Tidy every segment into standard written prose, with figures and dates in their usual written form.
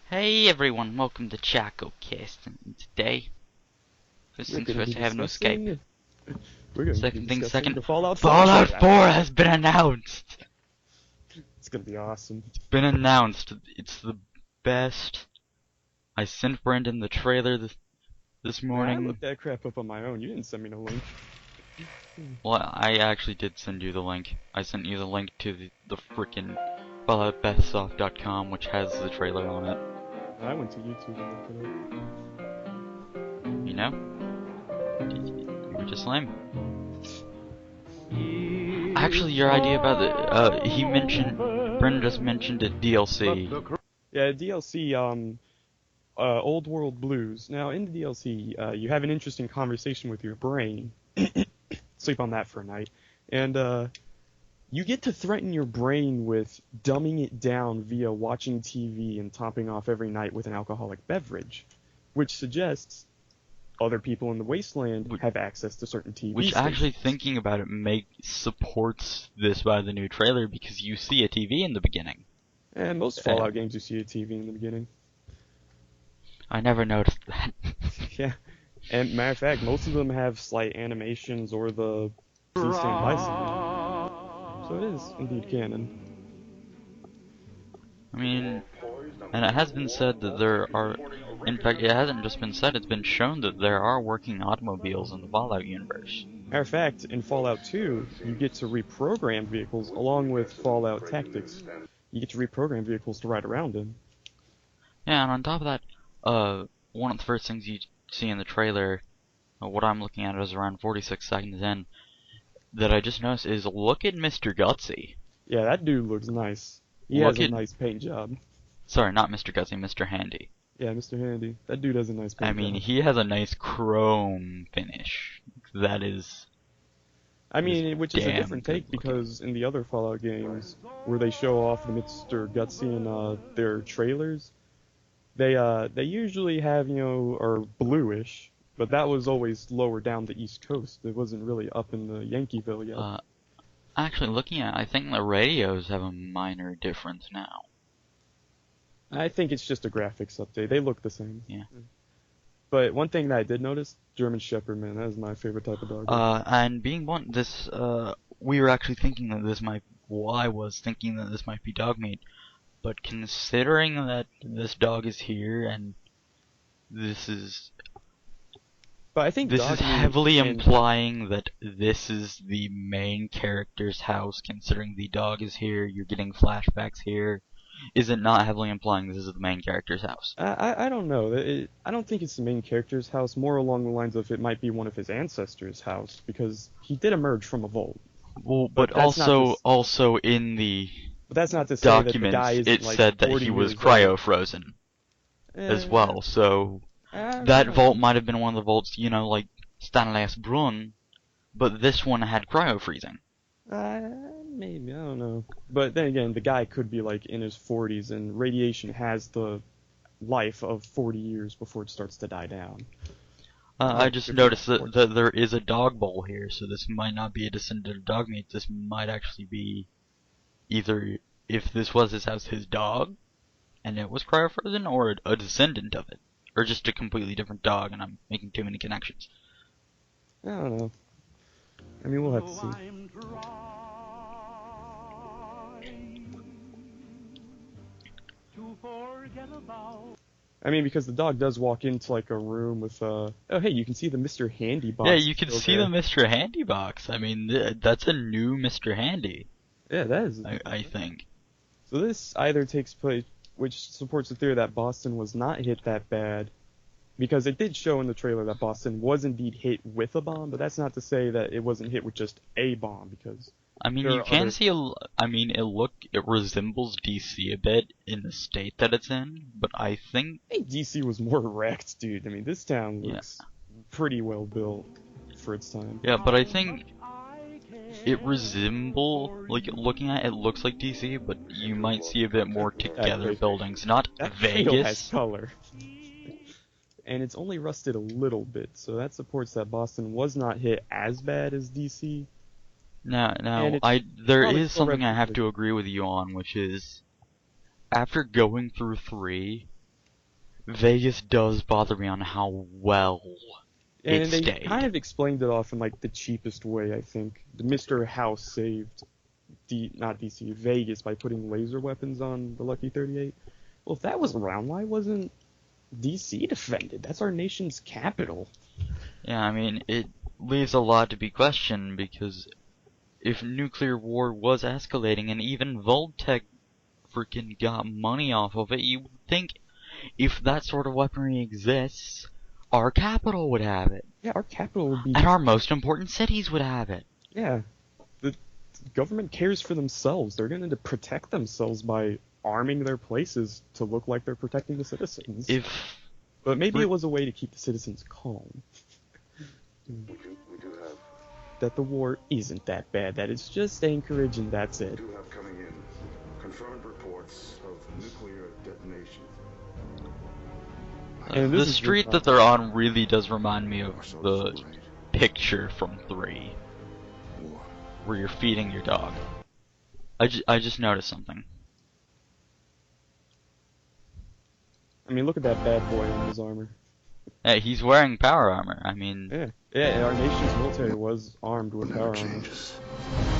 Hey everyone, welcome to Chococast, and today, first things first, I have no Skype. We're going to be Second thing discussing second, the Fallout 4 Fallout trailer. 4 has been announced! It's going to be awesome. It's been announced, it's the best. I sent Brendan the trailer this Man, I morning. looked that crap up on my own. You didn't send me no link. Well, I actually did send you the link. I sent you the link to the frickin' FalloutBestOff.com, which has the trailer on it. I went to YouTube and looked it up. You know? You were just lame. Actually, your idea about Brendan just mentioned a DLC. Yeah, DLC, Old World Blues. Now, in the DLC, you have an interesting conversation with your brain. Sleep on that for a night. And, you get to threaten your brain with dumbing it down via watching TV and topping off every night with an alcoholic beverage, which suggests other people in the wasteland have access to certain TV Which, stations. actually, thinking about it, supports this by the new trailer, because you see a TV in the beginning. And most Fallout games you see a TV in the beginning. I never noticed that. Yeah. And matter of fact, most of them have slight animations or the Please Stand By sign. So it is indeed canon. I mean, and it has been said that there are, in fact, it hasn't just been said, it's been shown that there are working automobiles in the Fallout universe. Matter of fact, in Fallout 2, you get to reprogram vehicles along with Fallout Tactics. You get to reprogram vehicles to ride around in. Yeah, and on top of that, one of the first things you see in the trailer, what I'm looking at is around 46 seconds in, that I just noticed is, look at Mr. Gutsy. Yeah, that dude looks nice. He has a nice paint job. Sorry, not Mr. Gutsy, Mr. Handy. Yeah, Mr. Handy. That dude has a nice paint job. I mean, he has a nice chrome finish. That is... I mean, which is a different take looking. because in the other Fallout games, where they show off Mr. Gutsy in their trailers, they usually have, are bluish, but that was always lower down the East Coast. It wasn't really up in the Yankeeville yet. Actually, looking at it, I think the radios have a minor difference now. I think it's just a graphics update. They look the same. Yeah. But one thing that I did notice, German Shepherd, man, that is my favorite type of dog. And being blunt, we were actually thinking that I was thinking that this might be dog meat. But considering that this dog is here and this is... But I think this is heavily implying that this is the main character's house, considering the dog is here, you're getting flashbacks here. Is it not heavily implying this is the main character's house? I don't know. I don't think it's the main character's house, more along the lines of it might be one of his ancestors' house, because he did emerge from a vault. Well, but also in the that's not to say documents, that the guy isn't it like said that he was cryo-frozen as well, so that vault might have been one of the vaults, like Stanley's Brunn, but this one had cryo-freezing. Maybe, I don't know. But then again, the guy could be like in his 40s, and radiation has the life of 40 years before it starts to die down. I just noticed that there is a dog bowl here, so this might not be a descendant of dog meat. This might actually be either, if this was his house, his dog, and it was cryo-frozen, or a descendant of it. Or just a completely different dog, and I'm making too many connections. I don't know. I mean, we'll have to see. I mean, because the dog does walk into like a room with oh hey, you can see the Mr. Handy box. Yeah, you can see the Mr. Handy box. I mean, that's a new Mr. Handy. Yeah, that is. I think. So this either takes place, which supports the theory that Boston was not hit that bad, because it did show in the trailer that Boston was indeed hit with a bomb, but that's not to say that it wasn't hit with just a bomb, because... I mean, you can see it resembles DC a bit in the state that it's in, but I think DC was more wrecked, dude. I mean, this town looks pretty well built for its time. Yeah, but I think it looking at it looks like DC, but you might see a bit more together buildings, not Vegas. That has color. And it's only rusted a little bit, so that supports that Boston was not hit as bad as DC. Now, there is something I have to agree with you on, which is, after going through 3, Vegas does bother me on how well it And they kind stayed. of explained it off in like the cheapest way, I think. The Mr. House saved not DC, Vegas by putting laser weapons on the Lucky 38. Well, if that was around, why wasn't DC defended? That's our nation's capital. Yeah, I mean, it leaves a lot to be questioned because if nuclear war was escalating and even Voltec freaking got money off of it, you would think if that sort of weaponry exists, our capital would have it. Yeah, our capital would be And our most important cities would have it. yeah. The government cares for themselves. They're going to protect themselves by arming their places to look like they're protecting the citizens. But maybe it was a way to keep the citizens calm. We do have That the war isn't that bad, that it's just Anchorage and that's it. coming in confirmed reports of nuclear detonation. And The this is street that they're on really does remind me of So the it's right. picture from 3, War. where you're feeding your dog. I just noticed something. I mean, look at that bad boy in his armor. Hey, he's wearing power armor. I mean, Yeah, our nation's military was armed with power armor. Changes.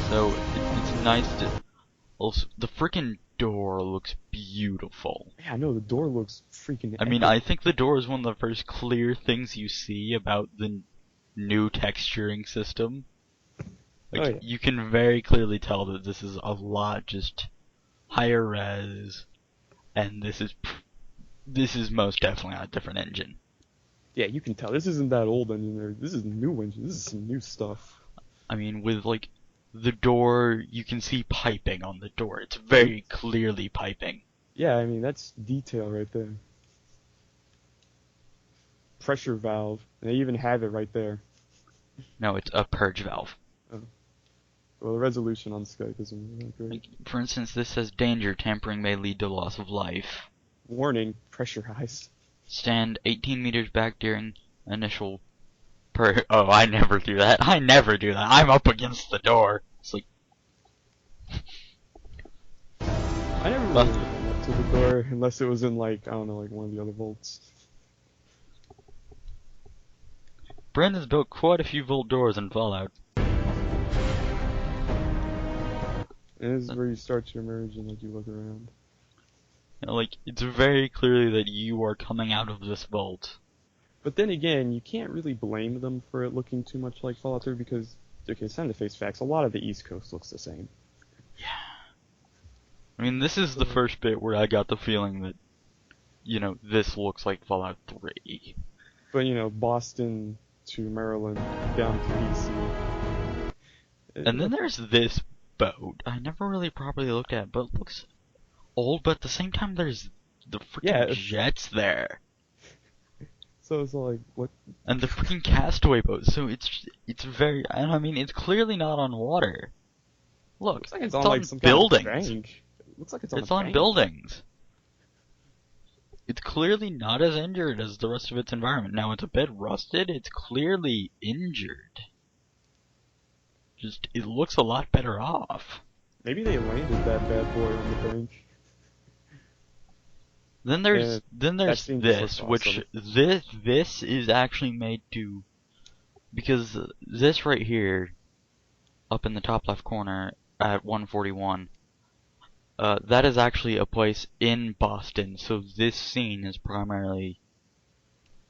so it's nice to. Also, the freaking door looks beautiful. Yeah, I know, the door looks freaking I mean, epic. I think the door is one of the first clear things you see about the new texturing system. Like, Oh, yeah. you can very clearly tell that this is a lot just higher res, and this is most definitely on a different engine. Yeah, you can tell. This isn't that old engine. This is new engine. This is some new stuff. I mean, with like the door, you can see piping on the door. It's very clearly piping. Yeah, I mean, that's detail right there. Pressure valve. They even have it right there. No, it's a purge valve. Well, the resolution on Skype isn't that great. Like, for instance, this says danger, tampering may lead to loss of life. Warning, pressurized. Stand 18 meters back during initial oh, I never do that. I never do that. I'm up against the door. It's like, I never really went up to the door unless it was in like, I don't know, like one of the other vaults. Brandon's built quite a few vault doors in Fallout. And this is where you start to emerge and like you look around. You know, like, it's very clearly that you are coming out of this vault. But then again, you can't really blame them for it looking too much like Fallout 3 because, okay, it's time to face facts. A lot of the East Coast looks the same. I mean, this is the first bit where I got the feeling that, you know, this looks like Fallout 3. But, you know, Boston to Maryland, down to DC. And then there's this boat. I never really properly looked at it, but it looks old, but at the same time there's the freaking jets there. So it's like, what? And the freaking castaway boat, so it's very, and I mean, it's clearly not on water. Look, Looks like it's on on like some buildings. kind of bank. It looks like it's on It's a on bank. buildings. It's clearly not as injured as the rest of its environment. Now, it's a bit rusted, it's clearly injured. Just, it looks a lot better off. Maybe they landed that bad boy on the bank. Then there's that scene this, looks which awesome. this is actually made to, because this right here, up in the top left corner at 141, that is actually a place in Boston. So this scene is primarily,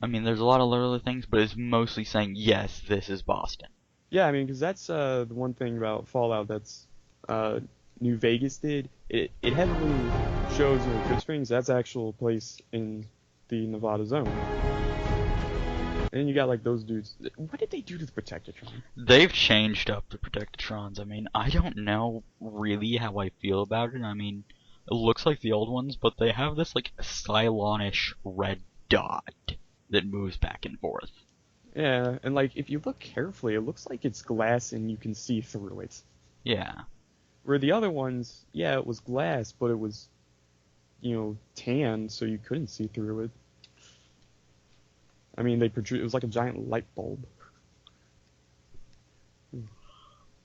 I mean, there's a lot of little things, but it's mostly saying yes, this is Boston. Yeah, I mean, because that's the one thing about Fallout that's New Vegas did. It heavily shows, you know, Good Springs. That's actual place in the Nevada zone. And then you got like those dudes. What did they do to the Protectatron? They've changed up the Protectatrons. I mean, I don't know really how I feel about it. I mean, it looks like the old ones, but they have this like Cylonish red dot that moves back and forth. Yeah, and like if you look carefully, it looks like it's glass and you can see through it. Yeah. Where the other ones, yeah, it was glass, but it was, you know, tan, so you couldn't see through it. I mean, it was like a giant light bulb.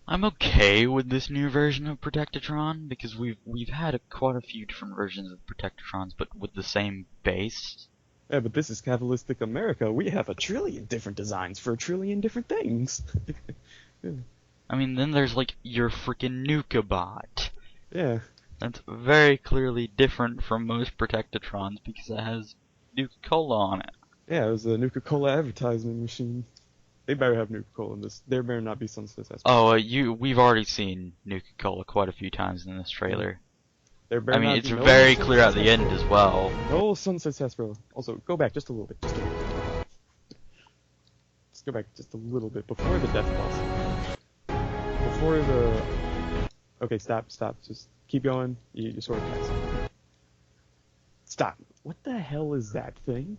I'm okay with this new version of Protectatron because we've had quite a few different versions of Protectatrons, but with the same base. Yeah, but this is capitalistic America. We have a trillion different designs for a trillion different things. I mean, then there's like your freaking Nukabot. Yeah. That's very clearly different from most Protectatrons because it has Nuka-Cola on it. Yeah, it was a Nuka-Cola advertisement machine. They better have Nuka-Cola in this. There better not be Sunset Sarsaparilla. Oh, we've already seen Nuka-Cola quite a few times in this trailer. There I better mean, not it's be no very Sunset clear at the end Sarsaparilla. as well. No Sunset Sarsaparilla. Also, go back just a little bit. Just a little bit. Let's go back just a little bit before the death boss. Before the. Okay, stop. Just keep going. You sort of pass. Stop. What the hell is that thing?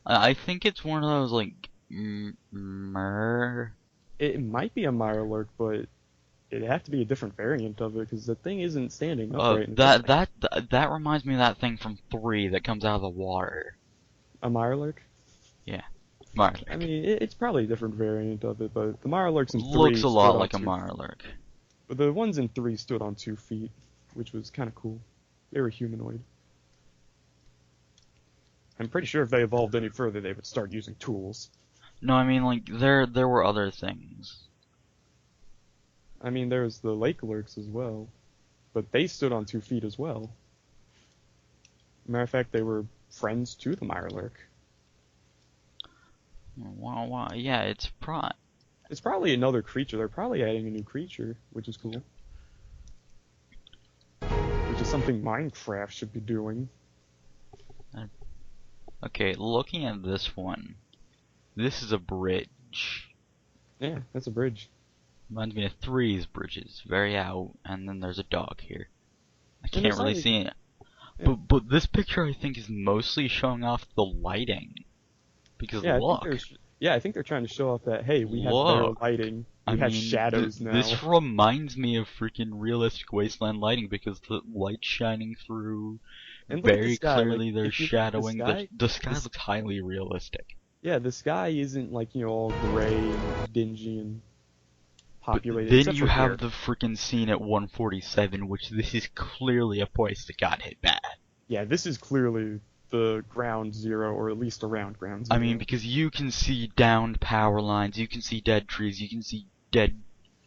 I think it's one of those like It might be a Mirelurk, but it'd have to be a different variant of it because the thing isn't standing upright. In front of me. That reminds me of that thing from 3 that comes out of the water. A Mirelurk? Yeah, Mirelurk. I mean, it's probably a different variant of it, but the Mirelurks in 3 Looks a lot stood on like a 2 Mirelurk. But the ones in 3 stood on 2 feet, which was kind of cool. They were humanoid. I'm pretty sure if they evolved any further, they would start using tools. No, I mean like there were other things. I mean, there's the Lake Lurks as well, but they stood on 2 feet as well. Matter of fact, they were friends to the Mirelurk. Wow, yeah, it's It's probably another creature. They're probably adding a new creature, which is cool. Which is something Minecraft should be doing. Okay, looking at this one, this is a bridge. Yeah, that's a bridge. Reminds me of 3's bridges, very out, and then there's a dog here. I And can't there's really like- see it. Yeah. But this picture I think is mostly showing off the lighting. Because Yeah, look. I think they're trying to show off that, hey, we have better Look. lighting. We I have mean, shadows now. this reminds me of freaking realistic wasteland lighting because the light's shining through. And look at Very the sky, clearly like, they're if you look at shadowing. The sky this- looks highly realistic. Yeah, the sky isn't like, all gray and dingy and But populated. then except you for have here. the freaking scene at 147, which this is clearly a place that got hit bad. Yeah, this is clearly the ground zero, or at least around ground zero. I mean, because you can see downed power lines, you can see dead trees, you can see dead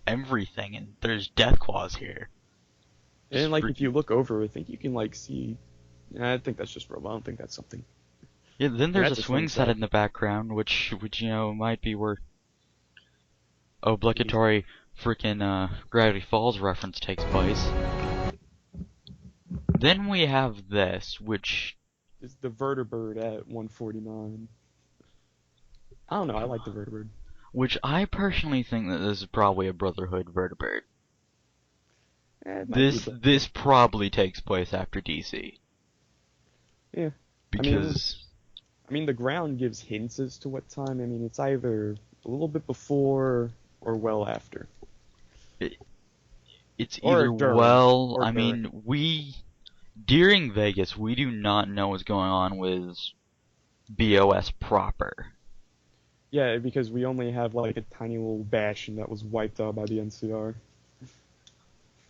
everything, and there's death claws here. and like, Just if you look over, I think you can, like, see... I think that's just robo. I don't think that's something. Yeah, then there's that's a a swing swing set set. in the background, which might be where obligatory freaking Gravity Falls reference takes place. Then we have this, which It's the Vertibird at 149. I don't know, I like the Vertibird. I personally think that this is probably a Brotherhood vertebrate. It might be, This probably takes place after DC. Yeah. Because I mean, the ground gives hints as to what time. I mean, it's either a little bit before or well after. it's Or either during, well, or I mean, during Vegas, we do not know what's going on with BOS proper. Yeah, because we only have like a tiny little bastion that was wiped out by the NCR.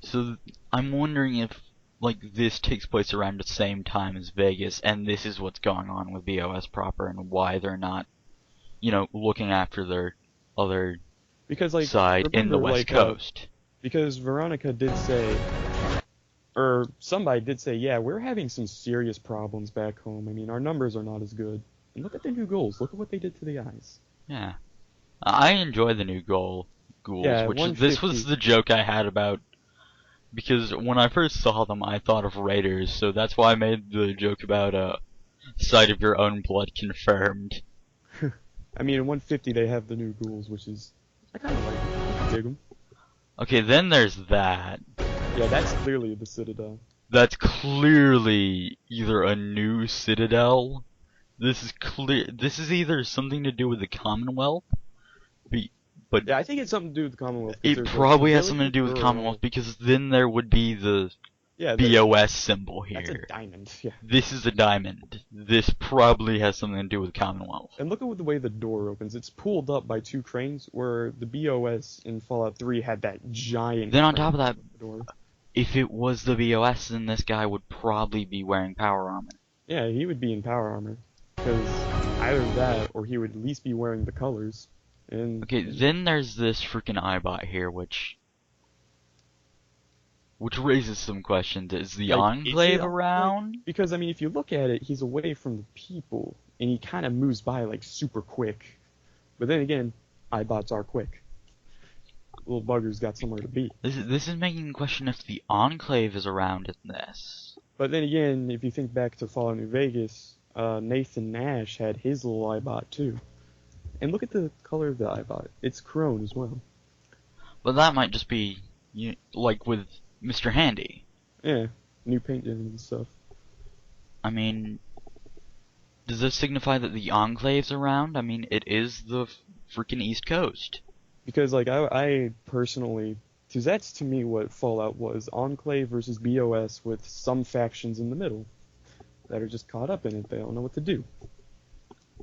So I'm wondering if like this takes place around the same time as Vegas, and this is what's going on with BOS proper, and why they're not, looking after their other Because like side in the remember, West like, Coast. Because Veronica did say, or somebody did say, yeah, we're having some serious problems back home. I mean, our numbers are not as good. And look at the new goals. Look at what they did to the eyes. Yeah, I enjoy the new ghouls, Yeah, which this was 150. the joke I had about. Because when I first saw them, I thought of Raiders, so that's why I made the joke about sight of your own blood confirmed. I mean, in 150 they have the new ghouls, which is, I kind of like them. I dig them. Okay, then there's that. Yeah, that's clearly the Citadel. That's clearly either a new Citadel. This is either something to do with the Commonwealth, but Yeah, I think it's something to do with the Commonwealth. 'cause it there's a probably has civilian something to do with the girl. Commonwealth because then there would be the Yeah, BOS symbol that's a here. diamond. Yeah. This is a diamond. This probably has something to do with the Commonwealth. And look at the way the door opens. It's pulled up by 2 cranes, where the BOS in Fallout 3 had that giant. Then on crane top of that, at the door. if it was the BOS, then this guy would probably be wearing power armor. Yeah, he would be in power armor. because either that or he would at least be wearing the colors. And Okay, then there's this freaking Eyebot here, which raises some questions. Is the like, is it Enclave like, around? because I mean, if you look at it, he's away from the people, and he kind of moves by like super quick. But then again, iBots are quick. Little buggers got somewhere to be. This is making me question if the Enclave is around in this. But then again, if you think back to Fallout New Vegas, Nathan Nash had his little iBot too. And look at the color of the iBot. It's chrome as well. But that might just be, like with Mr. Handy. Yeah, new paint job and stuff. I mean, does this signify that the Enclave's around? I mean, it is the freaking East Coast. Because like I personally, because that's to me what Fallout was: Enclave versus BOS with some factions in the middle that are just caught up in it. They don't know what to do.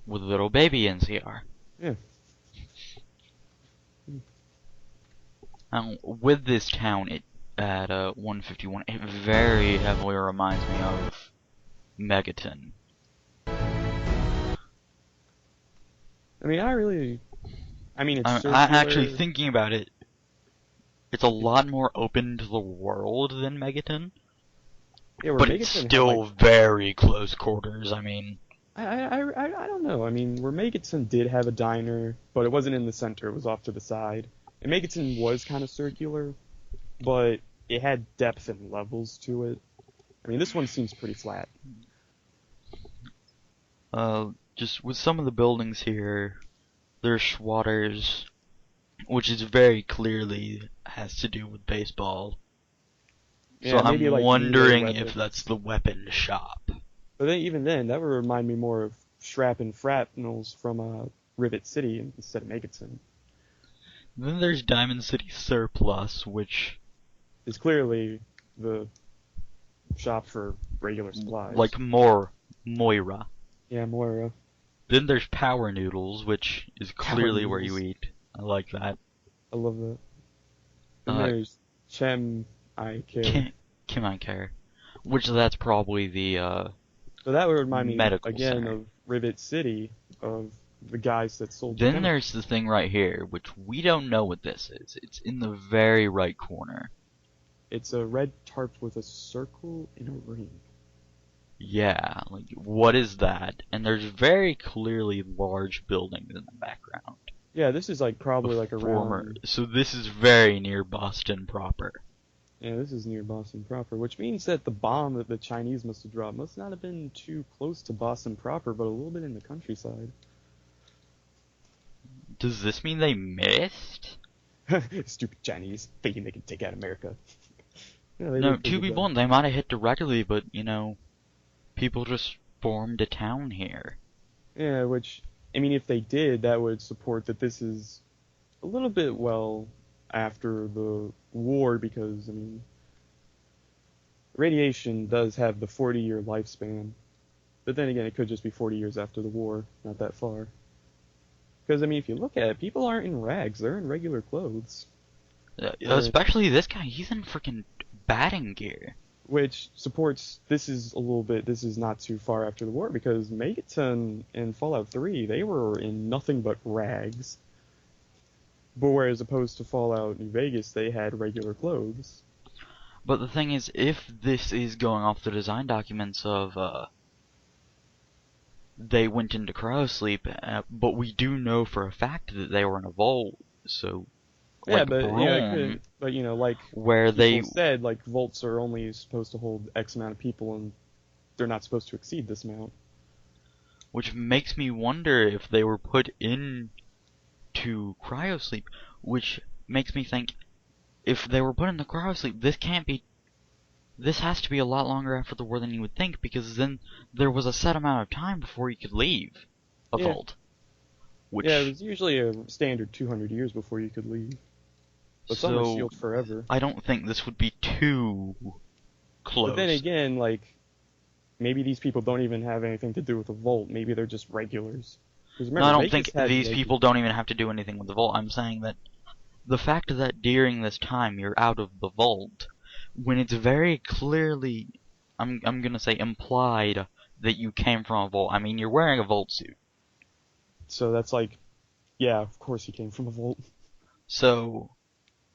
With little baby NCR. Yeah. Now, with this town, at 151, it very heavily reminds me of Megaton. I mean, it's circular. Actually, thinking about it, it's a lot more open to the world than Megaton, Yeah, where but Megaton it's had, still like, very close quarters. I mean, I don't know. I mean, where Megaton did have a diner, but it wasn't in the center. It was off to the side. And Megaton was kind of circular, but it had depth and levels to it. I mean, this one seems pretty flat. just with some of the buildings here, there's Schwatters, which is very clearly has to do with baseball. So Yeah, I'm maybe like wondering melee if weapons. that's the weapon shop. But then, even then, that would remind me more of Shrap and Frapnels from Rivet City instead of Megaton. Then there's Diamond City Surplus, which, It's clearly the shop for regular supplies. like more Moira. Yeah, Moira. Then there's Power Noodles, which is Power clearly where you Noodles. eat. I like that. I love that. Then Uh, there's Chem I Care. Kim I Care. Which that's probably the, So that would remind me medical again center. of Rivet City, of the guys that sold the Then chemicals. there's the thing right here, which we don't know what this is. It's in the very right corner. It's a red tarp with a circle and a ring. Yeah, like, what is that? And there's very clearly large buildings in the background. Yeah, this is like probably like around. So this is very near Boston proper. Yeah, this is near Boston proper, which means that the bomb that the Chinese must have dropped must not have been too close to Boston proper, but a little bit in the countryside. Does this mean they missed? Stupid Chinese, thinking they can take out America. Yeah, they No, did pretty to be good. blunt, they might have hit directly, but, people just formed a town here. Yeah, which, I mean, if they did, that would support that this is a little bit, well, after the war, because, I mean, radiation does have the 40-year lifespan. But then again, it could just be 40 years after the war, not that far. Because, I mean, if you look at it, people aren't in rags, they're in regular clothes. Especially this guy, he's in freaking batting gear. Which supports, this is not too far after the war, because Megaton and Fallout 3, they were in nothing but rags. But whereas opposed to Fallout New Vegas, they had regular clothes. But the thing is, if this is going off the design documents of, they went into cryosleep, but we do know for a fact that they were in a vault, so, Yeah, like but Brome, it could, but like where people said, like vaults are only supposed to hold X amount of people, and they're not supposed to exceed this amount. which makes me wonder if they were put in to cryosleep, which makes me think, if they were put in the cryosleep, this has to be a lot longer after the war than you would think, because then there was a set amount of time before you could leave a Yeah. vault. Which, Yeah, it was usually a standard 200 years before you could leave. But some are so sealed forever. I don't think this would be too close. But then again, like, maybe these people don't even have anything to do with the vault. Maybe they're just regulars. 'Cause remember, No, I don't Vegas think had these regulars. people don't even have to do anything with the vault. I'm saying that the fact that during this time you're out of the vault, when it's very clearly, I'm gonna say implied, that you came from a vault. I mean, you're wearing a vault suit. So that's like, yeah, of course he came from a vault. So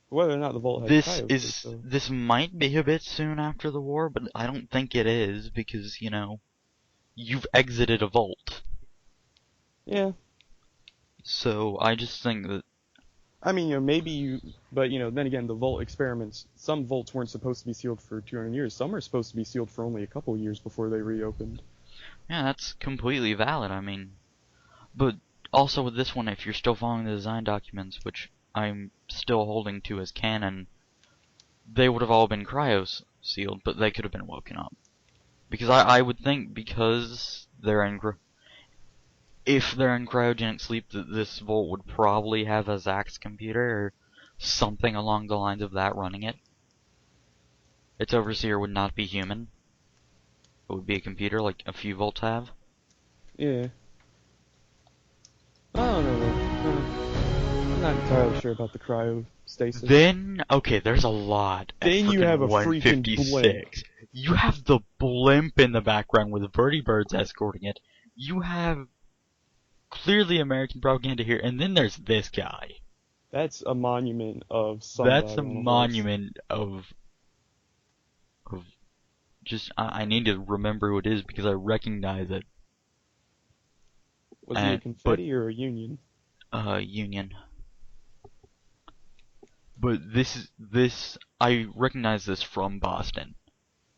Whether or not the vault had cryo so. this might be a bit soon after the war, but I don't think it is because, you know, you've exited a vault. Yeah. So I just think that I mean, but then again, the vault experiments, some vaults weren't supposed to be sealed for 200 years. Some are supposed to be sealed for only a couple years before they reopened. yeah, that's completely valid. I mean, but also with this one, if you're still following the design documents, which I'm still holding to as canon, they would have all been cryos sealed, but they could have been woken up. Because I would think because if they're in cryogenic sleep, that this vault would probably have a Zax computer or something along the lines of that running it. Its overseer would not be human. It would be a computer like a few vaults have. Yeah. I don't know. I'm not entirely sure about the cryostasis. Then, okay, there's a lot. Then you have a freaking 156. blimp. You have the blimp in the background with vertibirds escorting it. You have clearly American propaganda here, and then there's this guy. That's a monument of somebody. That's a on monument of just I need to remember who it is because I recognize it. Was he a confetti or a union? Union. But this I recognize this from Boston.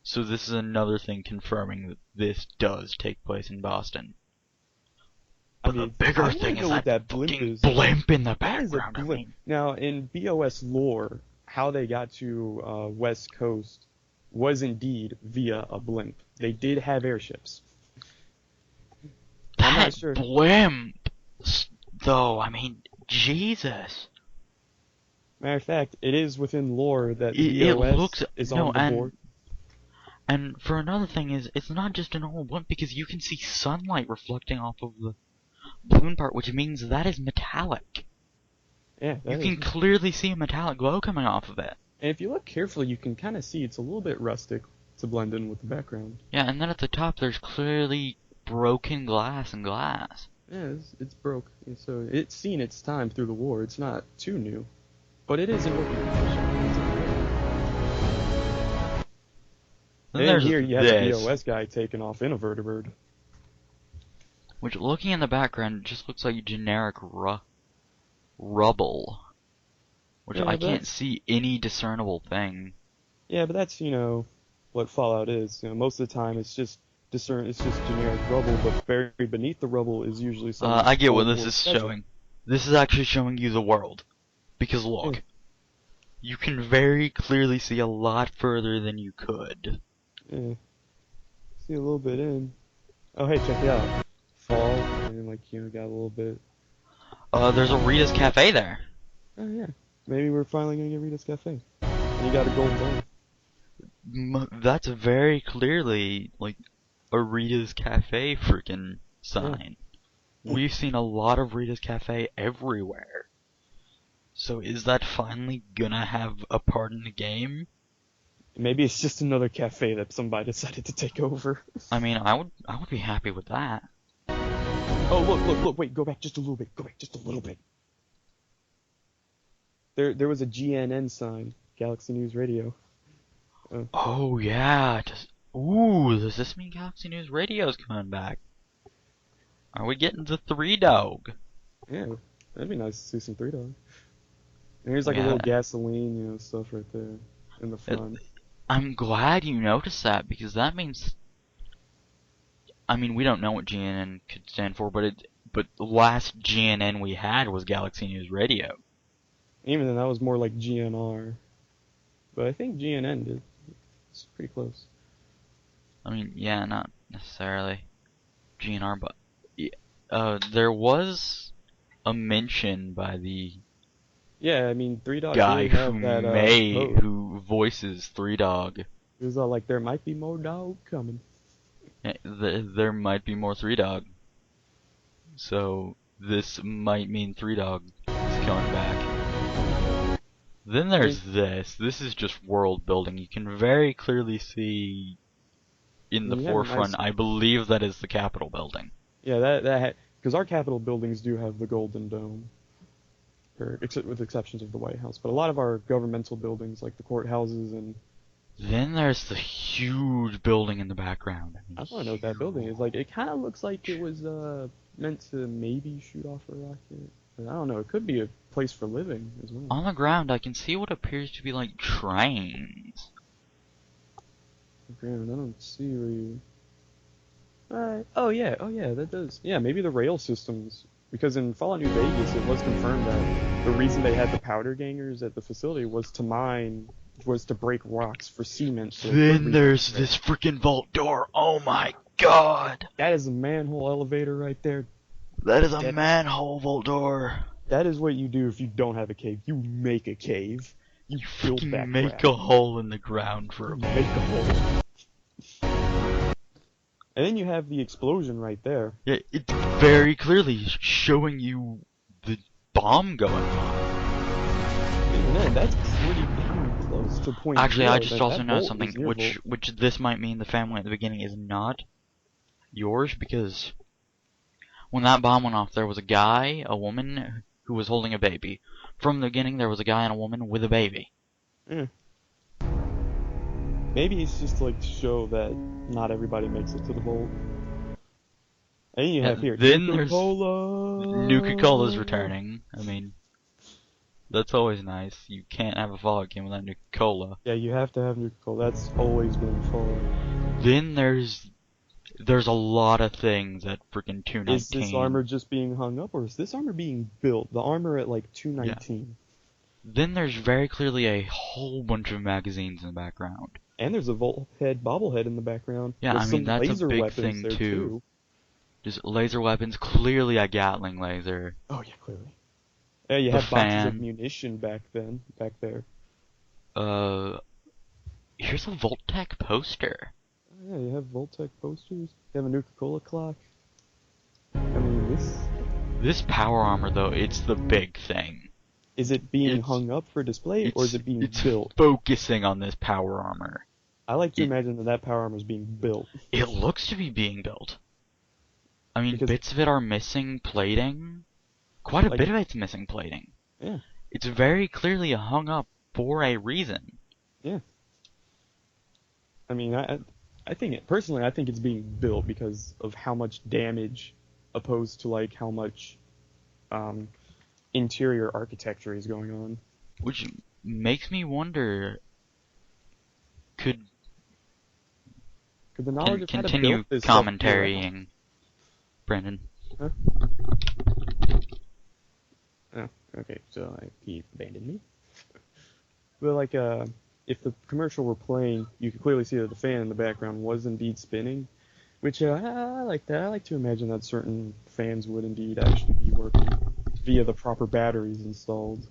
So this is another thing confirming that this does take place in Boston. But the bigger thing is that fucking blimp in the background. I mean. Now, in BOS lore, how they got to West Coast was indeed via a blimp. They did have airships. I'm not sure. Blimp, though, I mean, Jesus. Matter of fact, it is within lore that BOS is on the board. And for another thing is, it's not just an old blimp because you can see sunlight reflecting off of the balloon part, which means that is metallic. Yeah, you can clearly see a metallic glow coming off of it. And if you look carefully, you can kind of see it's a little bit rustic to blend in with the background. Yeah, and then at the top, there's clearly broken glass and glass. Yeah, it's broke. So it's seen its time through the war. It's not too new, but it is in working condition. And here you have the BOS guy taking off in a vertibird. Which, looking in the background, just looks like generic rubble. Which I can't see any discernible thing. Yeah, but that's, what Fallout is. Most of the time it's just generic rubble, but buried beneath the rubble is usually something. I get what this is showing. This is actually showing you the world. Because look, you can very clearly see a lot further than you could. Yeah. See a little bit in. Oh, hey, check it out. Fall, and got a little bit. There's a Rita's Cafe there. Oh, yeah. Maybe we're finally gonna get Rita's Cafe. And you got a gold dome. That's very clearly, a Rita's Cafe freaking sign. Yeah. We've seen a lot of Rita's Cafe everywhere. So is that finally gonna have a part in the game? Maybe it's just another cafe that somebody decided to take over. I mean, I would be happy with that. Oh, look, wait, go back just a little bit. There was a GNN sign, Galaxy News Radio. Oh, yeah. Does this mean Galaxy News Radio's coming back? Are we getting the 3-Dog? Yeah, that'd be nice to see some 3-Dog. And here's a little gasoline, stuff right there in the front. I'm glad you noticed that, because that means... I mean, we don't know what GNN could stand for, but the last GNN we had was Galaxy News Radio. Even then, that was more like GNR. But I think GNN did. It's pretty close. I mean, yeah, not necessarily GNR, but... there was a mention by the... Yeah, I mean, 3-Dog guy who voices 3-Dog. It was all like, there might be more dog coming. Yeah, there might be more 3-Dog. So, this might mean 3-Dog is coming back. Then there's this. This is just world building. You can very clearly see in the You have a forefront. nice, I believe that is the Capitol building. yeah, because our Capitol buildings do have the Golden Dome, or with exceptions of the White House. But a lot of our governmental buildings, like the courthouses, and Then there's the huge building in the background. I don't know what that building is. Like, it kind of looks like it was meant to maybe shoot off a rocket. But I don't know. It could be a place for living as well. On the ground, I can see what appears to be like trains. Ground, I don't see where you. Oh yeah, that does. Yeah, maybe the rail systems. Because in Fallout New Vegas, it was confirmed that the reason they had the powder gangers at the facility was to break rocks for cement. So Then there's this freaking vault door. Oh my god! that is a manhole elevator right there. That is a manhole vault door. That is what you do if you don't have a cave. You make a cave. You build Freaking that make crap. a hole in the ground for a Make a hole. And then you have the explosion right there. Yeah, it's very clearly showing you the bomb going off. And then that's pretty damn close to point Actually, zero. I just That also know vault something, is near vault. which this might mean the family at the beginning is not yours, because when that bomb went off, there was a guy, a woman, who was holding a baby. From the beginning, there was a guy and a woman with a baby. Maybe it's just like to show that not everybody makes it to the vault. And you have here Then there's Nuka-Cola. Nuka-Cola's returning. I mean, that's always nice. You can't have a Fallout game without Nuka-Cola. Yeah, you have to have Nuka-Cola. That's always been fun. Then there's a lot of things at freaking 219. Is this armor just being hung up, or is this armor being built? The armor at like 219. Then there's very clearly a whole bunch of magazines in the background. And there's a Volt head bobblehead in the background. Yeah, with I mean, some that's a laser big weapons thing, there too. Just laser weapons, clearly a Gatling laser. Oh yeah, clearly. Yeah, you The have boxes of fan. munition back there. Here's a Voltec poster. Oh, yeah, you have Voltec posters. You have a Nuka-Cola clock. I mean, This power armor, though, it's the big thing. is it being hung up for display, or is it being built? Focusing on this power armor. I like to imagine that power armor is being built. It looks to be being built. I mean, Because- bits of it are missing plating. Quite a bit of it's missing plating. Yeah. It's very clearly hung up for a reason. Yeah. I mean, I think personally, I think it's being built because of how much damage, opposed to like how much interior architecture is going on. Which makes me wonder, could the knowledge of how to continue build this stuff be around? commentarying, Brandon. Huh? Oh, okay. So he abandoned me. But like, if the commercial were playing, you could clearly see that the fan in the background was indeed spinning, which I like that. I like to imagine that certain fans would indeed actually be working via the proper batteries installed.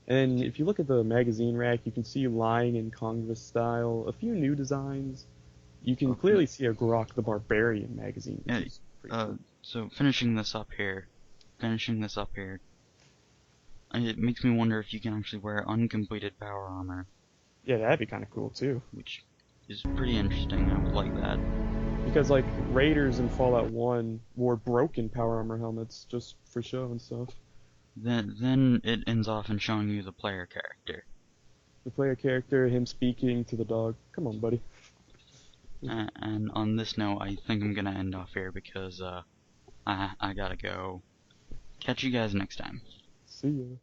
And if you look at the magazine rack, you can see lying in Congress style a few new designs. You can clearly see a Grok the Barbarian magazine, which is pretty cool. So finishing this up here, it makes me wonder if you can actually wear uncompleted power armor, Yeah, that'd be kind of cool too. which is pretty interesting. I would like that. Because like Raiders in Fallout 1 wore broken power armor helmets just for show and stuff. Then it ends off in showing you the player character. The player character, him speaking to the dog. Come on, buddy. And on this note, I think I'm gonna end off here because I gotta go. Catch you guys next time. See ya.